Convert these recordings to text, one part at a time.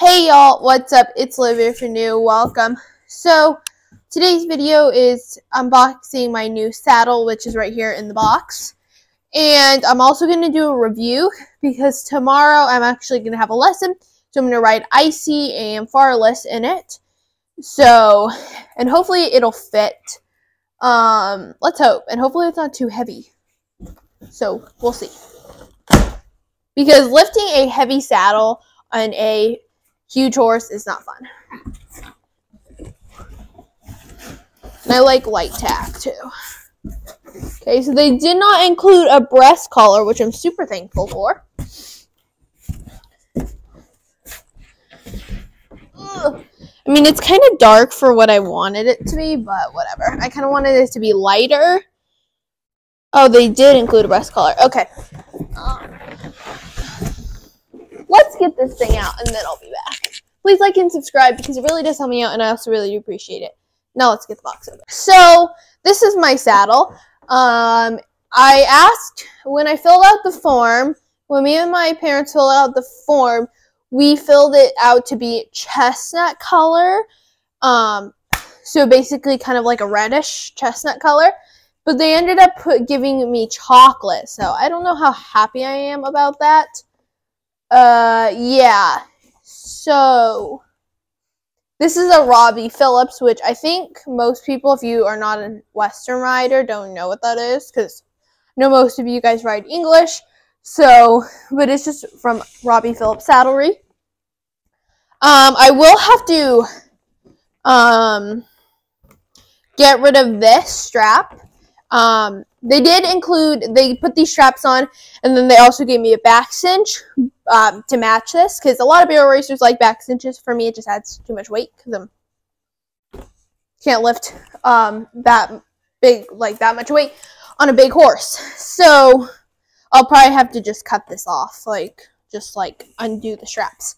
Hey y'all, what's up? It's Olivia if you're new. Welcome. So, today's video is unboxing my new saddle, which is right here in the box. And I'm also going to do a review because tomorrow I'm actually going to have a lesson. So, I'm going to ride Icy and Farless in it. So, and hopefully it'll fit. Let's hope. And hopefully it's not too heavy. So, we'll see. Because lifting a heavy saddle on a huge horse is not fun. And I like light tack too. Okay, so they did not include a breast collar, which I'm super thankful for. Ugh. I mean, it's kind of dark for what I wanted it to be, but whatever. I kind of wanted it to be lighter. Oh, they did include a breast collar. Okay. Let's get this thing out, and then I'll be back. Please like and subscribe, because it really does help me out, and I also really do appreciate it. Now let's get the box over. So, this is my saddle. I asked, when I filled out the form, when me and my parents filled out the form, we filled it out to be chestnut color. So basically kind of like a reddish chestnut color. But they ended up giving me chocolate, so I don't know how happy I am about that. Yeah. So, this is a Robbie Phillips, which I think most people, if you are not a Western rider, don't know what that is, because I know most of you guys ride English, so, but it's just from Robbie Phillips Saddlery. I will have to, get rid of this strap. They did include, they put these straps on, and then they also gave me a back cinch to match this, because a lot of barrel racers like back cinches. For me, it just adds too much weight, because I can't lift that big, like that much weight on a big horse. So, I'll probably have to just cut this off, just undo the straps.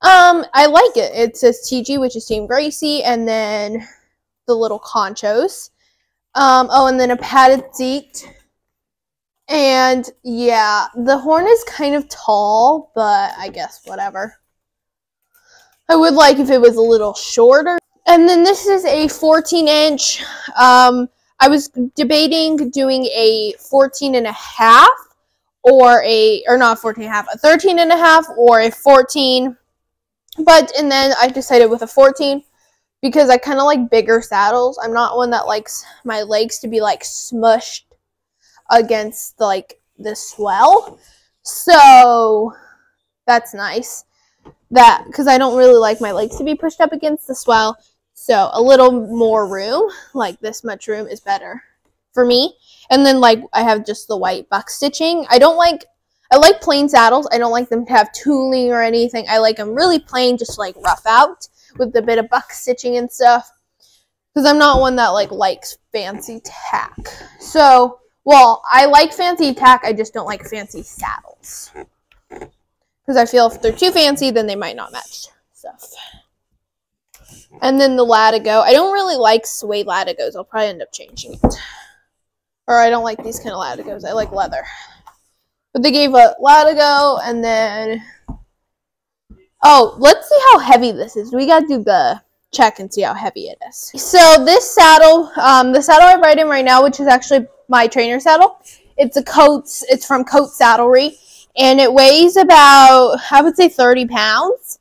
I like it. It says TG, which is Team Gracie, and then the little conchos. Oh, and then a padded seat. And, yeah, the horn is kind of tall, but I guess whatever. I would like if it was a little shorter. And then this is a 14-inch. I was debating doing a 14.5 or not 14.5, a 13.5 or a 14. And then I decided with a 14. Because I kind of like bigger saddles. I'm not one that likes my legs to be smushed against the swell. So that's nice. Because I don't really like my legs to be pushed up against the swell. So a little more room, like this much room, is better for me. And then I have just the white buck stitching. I like plain saddles. I don't like them to have tooling or anything. I like them really plain, just rough out, with a bit of buck stitching and stuff, because I'm not one that likes fancy tack. So, well, I like fancy tack, I just don't like fancy saddles, because I feel if they're too fancy, then they might not match stuff. And then the Latigo, I don't really like suede Latigos. I'll probably end up changing it, or I don't like these kind of Latigos. I like leather, but they gave a Latigo. And then oh, let's see how heavy this is. We gotta do the check and see how heavy it is. So this saddle, the saddle I'm riding right now, which is actually my trainer saddle, it's from Coats Saddlery, and it weighs about, I would say 30 pounds.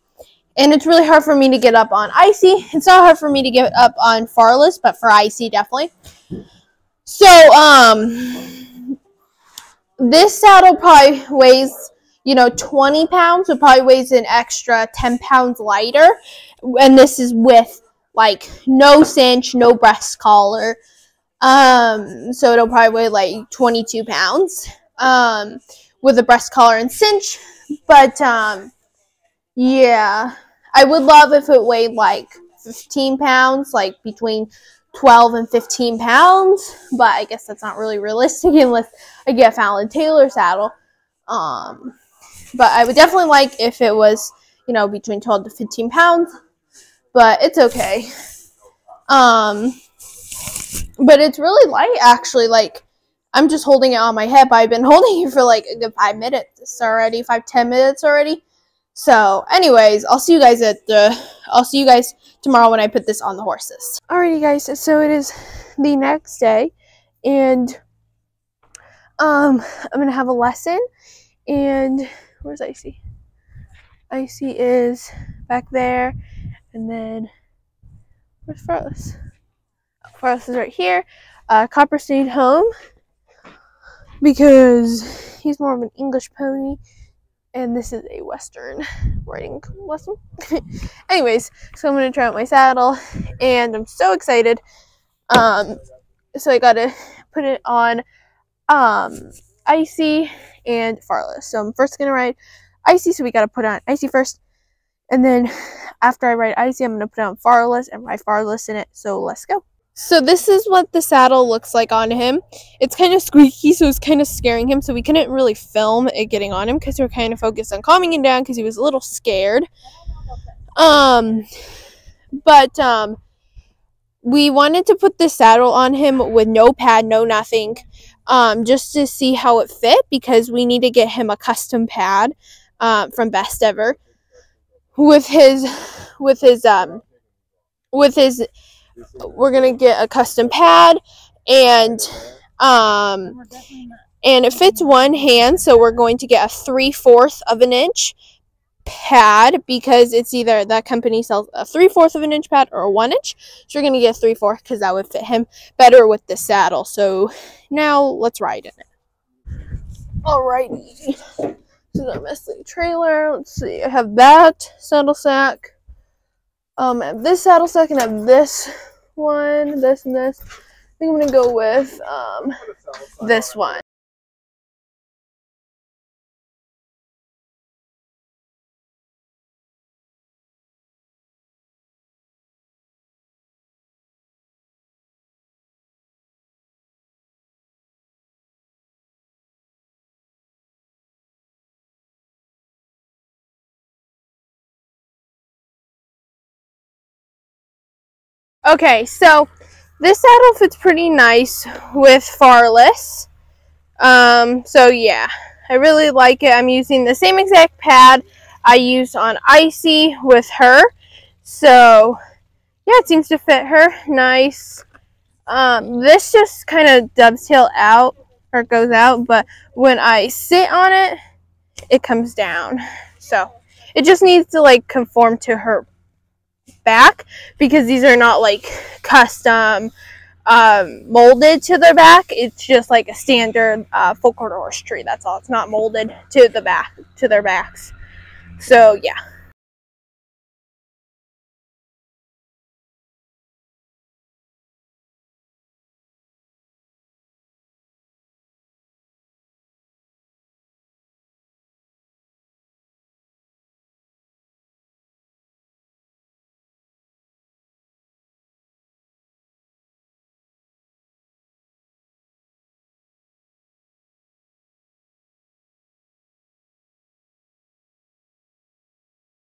And it's really hard for me to get up on Icy. It's not hard for me to get up on Farless, but for Icy, definitely. So, this saddle probably weighs, 20 pounds, so probably weighs an extra 10 pounds lighter. And this is with, no cinch, no breast collar. So it'll probably weigh, 22 pounds, with a breast collar and cinch. But, yeah, I would love if it weighed, 15 pounds, between 12 and 15 pounds. But I guess that's not really realistic unless I get a Fallon Taylor saddle. But I would definitely like if it was, between 12 to 15 pounds. But it's okay. But it's really light, actually. I'm just holding it on my hip. I've been holding it for, a good 5 minutes already. 5-10 minutes already. So anyways, I'll see you guys tomorrow when I put this on the horses. Alrighty guys, so it is the next day, and I'm gonna have a lesson, and where's Icy? Icy is back there, and then where's Farless? Farless is right here. Copper stayed home because he's more of an English pony, and this is a Western riding lesson. Anyways, so I'm gonna try out my saddle, and I'm so excited. So I gotta put it on Icy and Farless. So I'm first gonna ride Icy, so we gotta put on Icy first, and then after I ride Icy, I'm gonna put on Farless and ride Farless in it. So let's go. So this is what the saddle looks like on him. It's kind of squeaky, so it's kind of scaring him, so we couldn't really film it getting on him because we were kind of focused on calming him down because he was a little scared. We wanted to put the saddle on him with no pad, no nothing, just to see how it fit, because we need to get him a custom pad from Best Ever with his we're gonna get a custom pad, and it fits one hand, so we're going to get a 3/4 of an inch pad, because it's either that company sells a 3/4 of an inch pad or a 1 inch, so we're gonna get a 3/4 because that would fit him better with the saddle. So now let's ride in it. Alrighty, this is our Mestley trailer. Let's see, I have that saddle sack. I have this saddle sack, and I have this one, this and this. I think I'm gonna go with this one. Okay, so this saddle fits pretty nice with Farless. So yeah, I really like it. I'm using the same exact pad I used on Icy with her. So yeah, it seems to fit her nice. This just kind of dovetails out, or goes out, but when I sit on it, it comes down. So it just needs to like conform to her back, because these are not like custom molded to their back. It's just like a standard full quarter horse tree. That's all. It's not molded to the back, to their backs. So yeah.